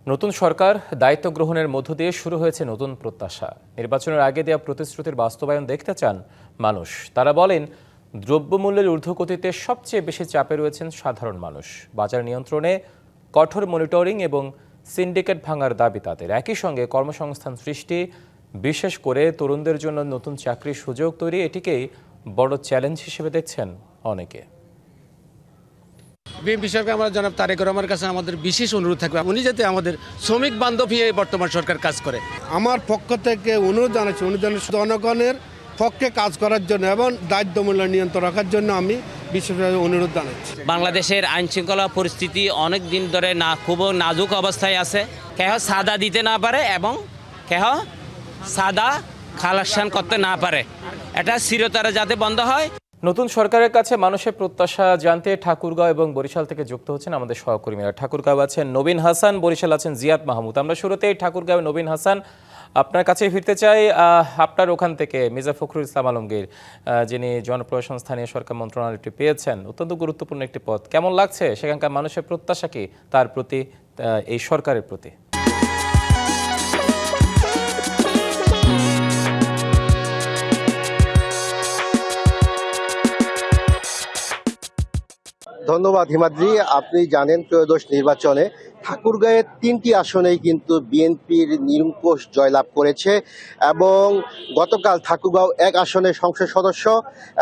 নতুন সরকার দায়িত্ব গ্রহণের মধ্য দিয়ে শুরু হয়েছে নতুন প্রত্যাশা। নির্বাচনের আগে দেওয়া প্রতিশ্রুতির বাস্তবায়ন দেখতে চান মানুষ। তারা বলেন, দ্রব্যমূল্যের ঊর্ধ্বগতিতে সবচেয়ে বেশি চাপে রয়েছেন সাধারণ মানুষ। বাজার নিয়ন্ত্রণে কঠোর মনিটরিং এবং সিন্ডিকেট ভাঙার দাবি তাদের। একই সঙ্গে কর্মসংস্থান সৃষ্টি, বিশেষ করে তরুণদের জন্য নতুন চাকরির সুযোগ তৈরি, এটিকেই বড় চ্যালেঞ্জ হিসেবে দেখছেন অনেকে। বিএনপি সরকার আমরা জনাব তারেক রহমানের কাছে আমাদের বিশেষ অনুরোধ থাকবে, উনি যাতে আমাদের শ্রমিক বান্ধব হয়ে বর্তমান সরকার কাজ করে। আমার পক্ষ থেকে অনুরোধ জানাচ্ছি, জনগণের পক্ষে কাজ করার জন্য এবং দায়িত্বমূল্য নিয়ন্ত্রণ রাখার জন্য আমি বিশেষভাবে অনুরোধ জানাচ্ছি। বাংলাদেশের আইন শৃঙ্খলা পরিস্থিতি অনেক দিন ধরে খুব নাজুক অবস্থায় আছে। কেহ সাদা দিতে না পারে এবং কেহ সাদা খালাসান করতে না পারে, এটা চিরতরে যাতে বন্ধ হয়। নতুন সরকারের কাছে মানুষের প্রত্যাশা জানতে ঠাকুরগাঁও এবং বরিশাল থেকে যুক্ত হচ্ছেন আমাদের সহকর্মীরা। ঠাকুরগাঁও আছেন নবীন হাসান, বরিশাল আছেন জিয়াদ মাহমুদ। আমরা শুরুতেই ঠাকুরগাঁও নবীন হাসান আপনার কাছে ফিরতে চাই। আপনার ওখান থেকে মির্জা ফখরুল ইসলাম আলমগীর, যিনি জনপ্রশাসন স্থানীয় সরকার মন্ত্রণালয়টি পেয়েছেন, অত্যন্ত গুরুত্বপূর্ণ একটি পদ। কেমন লাগছে সেখানকার মানুষের প্রত্যাশা কি তার প্রতি, এই সরকারের প্রতি? ধন্যবাদ হিমাদ্রি। আপনি জানেন ত্রয়োদশ নির্বাচনে ঠাকুরগাঁয়ের 3টি আসনেই কিন্তু বিএনপির নিরঙ্কুশ জয়লাভ করেছে এবং গতকাল ঠাকুরগাঁও 1 আসনের সংসদ সদস্য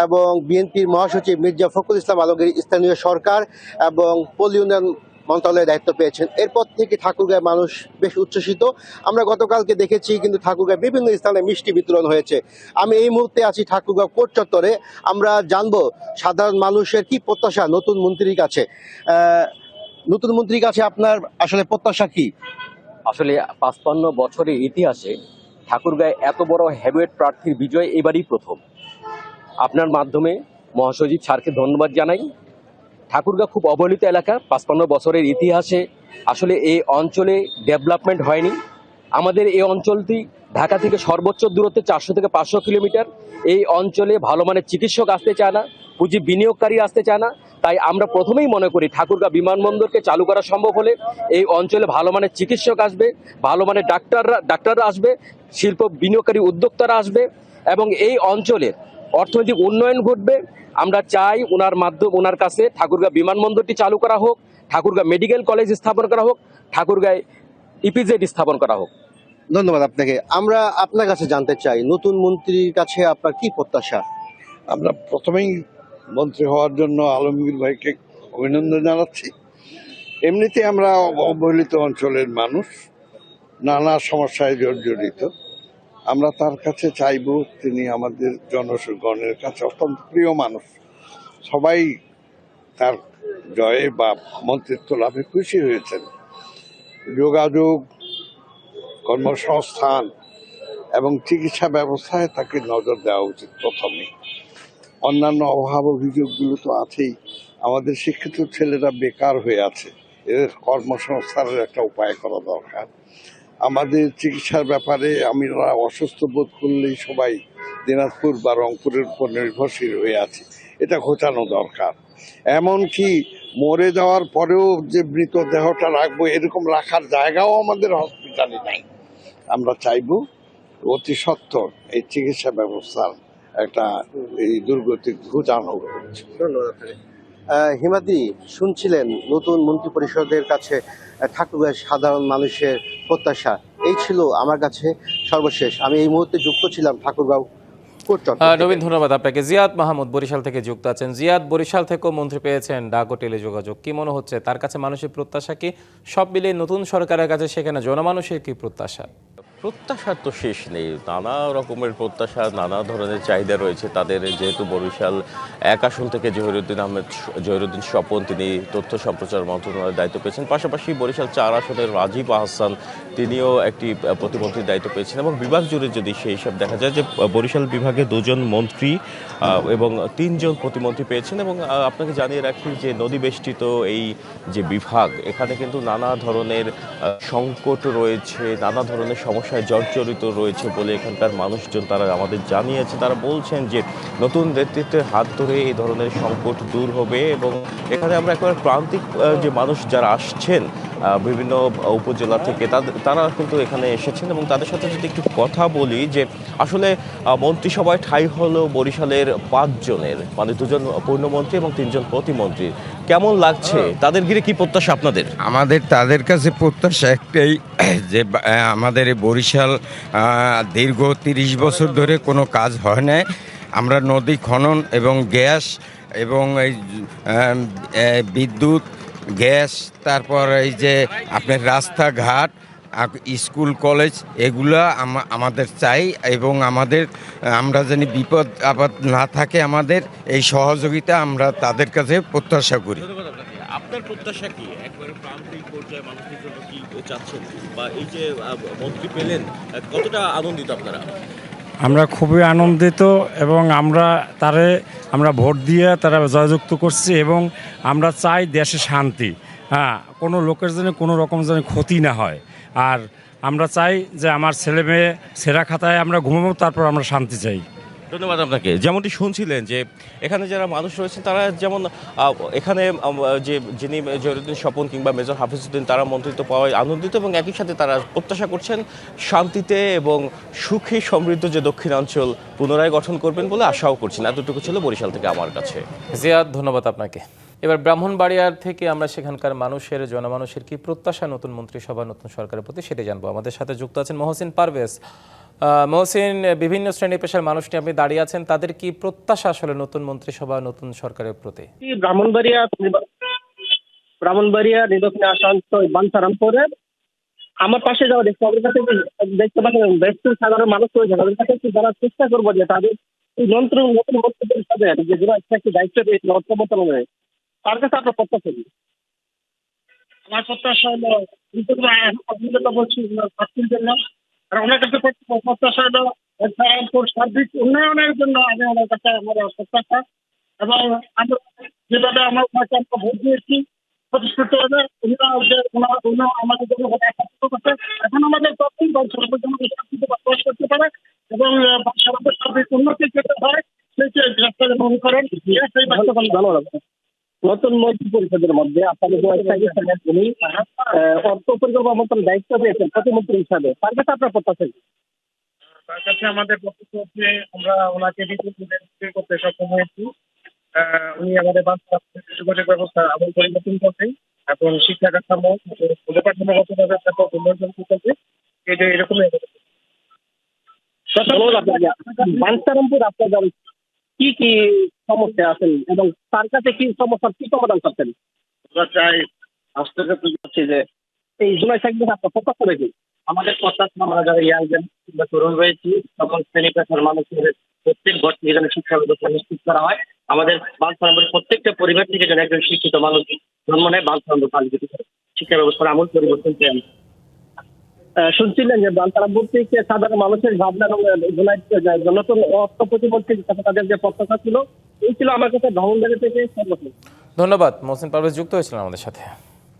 এবং বিএনপির মহাসচিব মির্জা ফখরুল ইসলাম আলমগীর স্থানীয় সরকার এবং পল্লী উন্নয়ন মন্ত্রণালয়ের দায়িত্ব পেয়েছেন। এরপর থেকে ঠাকুরগাঁয়ের মানুষ বেশ উচ্ছ্বসিত। আমরা গতকালকে দেখেছি কিন্তু ঠাকুরগাঁয় বিভিন্ন স্থানে মিষ্টি বিতরণ হয়েছে। আমি এই মুহূর্তে আছি ঠাকুরগাঁও কোর্ট চত্বরে। আমরা জানবো সাধারণ মানুষের কি প্রত্যাশা নতুন মন্ত্রীর কাছে। নতুন মন্ত্রীর কাছে আপনার আসলে প্রত্যাশা কি? আসলে 55 বছরের ইতিহাসে ঠাকুরগাঁয়ে এত বড় হেভিওয়েট প্রার্থীর বিজয় এবারই প্রথম। আপনার মাধ্যমে মহাসচিব স্যারকে ধন্যবাদ জানাই। ঠাকুরগাঁও খুব অবহেলিত এলাকা। 55 বছরের ইতিহাসে আসলে এই অঞ্চলে ডেভেলপমেন্ট হয়নি। আমাদের এই অঞ্চলটি ঢাকা থেকে সর্বোচ্চ দূরত্বে 400 থেকে 500 কিলোমিটার। এই অঞ্চলে ভালো মানের চিকিৎসক আসতে চায় না, পুঁজি বিনিয়োগকারী আসতে চায় না। তাই আমরা প্রথমেই মনে করি ঠাকুরগাঁও বিমানবন্দরকে চালু করা সম্ভব হলে এই অঞ্চলে ভালো মানের চিকিৎসক আসবে, ভালো মানের ডাক্তাররা আসবে, শিল্প বিনিয়োগকারী উদ্যোক্তারা আসবে এবং এই অঞ্চলের অর্থনৈতিক উন্নয়ন ঘটবে। আমরা চাই ওনার কাছে ঠাকুরগাঁও বিমানবন্দরটি চালু করা হোক, ঠাকুরগাঁও মেডিকেল কলেজ স্থাপন করা হোক, ঠাকুরগাঁয় ইপিজেড স্থাপন করা হোক। ধন্যবাদ আপনাকে। আমরা আপনার কাছে জানতে চাই নতুন মন্ত্রীর কাছে আপনার কি প্রত্যাশা? আমরা প্রথমেই মন্ত্রী হওয়ার জন্য আলমগীর ভাইকে অভিনন্দন জানাচ্ছি। এমনিতে আমরা অবহেলিত অঞ্চলের মানুষ, নানা সমস্যায় জর্জরিত। আমরা তার কাছে চাইব, তিনি আমাদের জনগণের কাছে অত্যন্ত প্রিয় মানুষ। সবাই তার জয়ে বা মন্ত্রিত্ব লাভে খুশি হয়েছেন। যোগাযোগ, কর্মসংস্থান এবং চিকিৎসা ব্যবস্থায় তাকে নজর দেওয়া উচিত প্রথমে। অন্যান্য অভাব অভিযোগগুলো তো আছেই। আমাদের শিক্ষিত ছেলেরা বেকার হয়ে আছে, এদের কর্মসংস্থানের একটা উপায় করা দরকার। আমাদের চিকিৎসার ব্যাপারে আমরা অসুস্থ বোধ করলেই সবাই দিনাজপুর বা রংপুরের উপর নির্ভরশীল হয়ে আছে, এটা ঘোচানো দরকার। এমনকি মরে যাওয়ার পরেও যে মৃতদেহটা রাখবো এরকম রাখার জায়গাও আমাদের হসপিটালে নাই। আমরা চাইব অতি সত্বর এই চিকিৎসা ব্যবস্থার একটা এই দুর্গতি ঘোচানো হোক। হিমাদ্রি, শুনছিলেন নতুন মন্ত্রী পরিষদের কাছে ঠাকুরগাঁয়ের সাধারণ মানুষের প্রত্যাশা। এই ছিল আমার কাছে সর্বশেষ। আমি এই মুহূর্তে যুক্ত ছিলাম ঠাকুরগাঁও কোর্ট চত্বর। নবীন, ধন্যবাদ আপনাকে। জিয়াদ মাহমুদ বরিশাল থেকে যুক্ত আছেন। জিয়াদ, বরিশাল থেকেও মন্ত্রী পেয়েছেন, ডাক ও টেলিযোগাযোগ। কি মনে হচ্ছে তার কাছে মানুষের প্রত্যাশা কি? সব মিলিয়ে নতুন সরকারের কাছে সেখানে জনমানুষের কি প্রত্যাশা? প্রত্যাশার তো শেষ নেই, নানা রকমের প্রত্যাশা, নানা ধরনের চাহিদা রয়েছে তাদের। যেহেতু বরিশাল 1 আসন থেকে জহিরুদ্দিন স্বপন, তিনি তথ্য সম্প্রচার মন্ত্রণালয়ের দায়িত্ব পেয়েছেন। পাশাপাশি বরিশাল 4 আসনের রাজীব আহসান, তিনিও একটি প্রতিমন্ত্রীর দায়িত্ব পেয়েছেন। এবং বিভাগ জুড়ে যদি সেই সব দেখা যায় যে বরিশাল বিভাগে 2 জন মন্ত্রী এবং 3 জন প্রতিমন্ত্রী পেয়েছেন। এবং আপনাকে জানিয়ে রাখি যে নদী বেষ্টিত এই যে বিভাগ, এখানে কিন্তু নানা ধরনের সংকট রয়েছে, নানা ধরনের সমস্যায় জর্জরিত রয়েছে বলে এখানকার মানুষজন তারা আমাদের জানিয়েছে। তারা বলছেন যে নতুন নেতৃত্বের হাত ধরে এই ধরনের সংকট দূর হবে এবং এখানে আমরা একেবারে প্রান্তিক যে মানুষ যারা আসছেন বিভিন্ন উপজেলা থেকে তারা কিন্তু এখানে এসেছেন এবং তাদের সাথে যদি একটু কথা বলি যে আসলে মন্ত্রিসভায় ঠাঁই হলো বরিশালের 5 জনের, মানে 2 জন পূর্ণমন্ত্রী এবং 3 জন প্রতিমন্ত্রী। কেমন লাগছে? তাদের ঘিরে কি প্রত্যাশা আপনাদের? আমাদের তাদের কাছে প্রত্যাশা একটাই যে আমাদের এই বরিশাল দীর্ঘ 30 বছর ধরে কোনো কাজ হয় না। আমরা নদী খনন এবং গ্যাস এবং এই বিদ্যুৎ, গ্যাস, তারপর এই যে আপনার রাস্তাঘাট, স্কুল, কলেজ, এগুলা আমাদের চাই এবং আমরা জানি বিপদ আপদ না থাকে, আমাদের এই সহযোগিতা আমরা তাদের কাছে প্রত্যাশা করি। আপনার প্রত্যাশা কি? একবারে প্রান্তিক পর্যায়ে মানুষের জন্য কি চাচ্ছেন, বা এই যে মন্ত্রী পেলেন কতটা আনন্দিত আপনারা? আমরা খুবই আনন্দিত এবং আমরা ভোট দিয়ে তারা জয়যুক্ত করছি এবং আমরা চাই দেশে শান্তি, হ্যাঁ, কোনো লোকের জন্য কোনো রকম যেন ক্ষতি না হয়। আর আমরা চাই যে আমার ছেলে মেয়ে সেরা খাতায় আমরা ঘুমাবো, তারপর আমরা শান্তি চাই। ধন্যবাদ আপনাকে। যেমনটি শুনছিলেন যে এখানে যারা মানুষ রয়েছেন তারা যেমন এখানে যিনি জহিরুদ্দিন স্বপন কিংবা মেজর হাফিজউদ্দিন তারা মন্ত্রিত্ব পাওয়ায় আনন্দিত এবং একই সাথে তারা প্রত্যাশা করছেন শান্তিতে এবং সুখী সমৃদ্ধ যে দক্ষিণাঞ্চল পুনরায় গঠন করবেন বলে আশাও করছেন। এতটুকু ছিল বরিশাল থেকে আমার কাছে। জিয়াদ, ধন্যবাদ আপনাকে। এবার ব্রাহ্মণবাড়িয়ার থেকে আমরা সেখানকার জনমানুষের কি প্রত্যাশা নতুন মন্ত্রিসভা, নতুন সরকারের প্রতি, সেটাই জানবো। আমাদের সাথে যুক্ত আছেন মহসিন পারভেজ। মহসিন, বিভিন্ন শ্রেণী পেশার মানুষ নিয়ে আপনি দাঁড়িয়ে আছেন, তাদের কি প্রত্যাশা আসলে নতুন মন্ত্রিসভা, নতুন সরকারের প্রতি? ব্রাহ্মণবাড়িয়া নির্বাচনী আসন বাঞ্ছারামপুরে আমার পাশে যাওয়া দেখতে পাচ্ছেন বেশ সাধারণ মানুষ রয়েছে। তাদের কাছে একটু জানার চেষ্টা করবো যে তাদের এই নতুন মন্ত্রীদের সাথে যেগুলো একটি দায়িত্ব পেয়েছিল অর্থ মন্ত্রণালয়ে, তার কাছে আপনার প্রত্যাশা কি? আমার প্রত্যাশা হলো বলছি জন্য, আর ওনার কাছে প্রত্যাশা হলো সার্বিক উন্নয়নের জন্য আমি ওনার কাছে আমার প্রত্যাশা, এবং আমরা যেভাবে আমরা ভোট দিয়েছি প্রতিষ্ঠিত হবে আমাদের জন্য করছে। এখন আমাদের বসবাস করতে পারে এবং সার্বিক উন্নতি যেতে হয় সেই মনে করেন সেই ভালো লাগবে। নতুন মন্ত্রী পরিষদের মধ্যে আপনাদের উনি অর্থ পরিকল্পনা মন্ত্রণালয়ের দায়িত্ব পেয়েছেন প্রতিমন্ত্রী হিসাবে, তার কাছে আপনার প্রত্যাশা? তার কাছে আমাদের প্রত্যাশা হচ্ছে আমরা ওনাকে করতে সক্ষম হয়েছি। উনি আমাদের যোগাযোগ ব্যবস্থা আমল পরিবর্তন করছে এবং শিক্ষা কাঠামো কাঠামোগতভাবে উন্নয়ন করছে। এটা এরকমই বাঞ্ছারামপুর আপনার কি কি সমস্যা আছেন এবং তার কাছে কি সমস্যার কি সমাধান করছেন? আমরা চাই আজকে যে এই জুলাই থাকবে আপনার প্রত্যাশা দেখি। আমাদের প্রত্যাশা আমরা যারা ইয়াংজন কিংবা তরুণ রয়েছি তখন শ্রেণী পেশার মানুষের প্রত্যেক ঘর থেকে যেন শিক্ষা ব্যবস্থা নিশ্চিত করা হয়। আমাদের বাঞ্ছারামপুরের প্রত্যেকটা পরিবার থেকে যেন একজন শিক্ষিত মানুষ জন্ম নেয়, বাঞ্ছারামপুর পালিত শিক্ষা ব্যবস্থার আমূল পরিবর্তন চাই। শুনছিলেন যে বাঞ্ছারামপুর থেকে সাধারণ মানুষের ভাবনা এবং নতুন অর্থ প্রতিমন্ত্রীর সাথে তাদের যে প্রত্যাশা ছিল, এই ছিল আমার কাছে ব্রাহ্মণবাড়িয়া থেকে সর্বপ্রথম। ধন্যবাদ মহসিন পারভেজ, যুক্ত হয়েছিলেন আমাদের সাথে।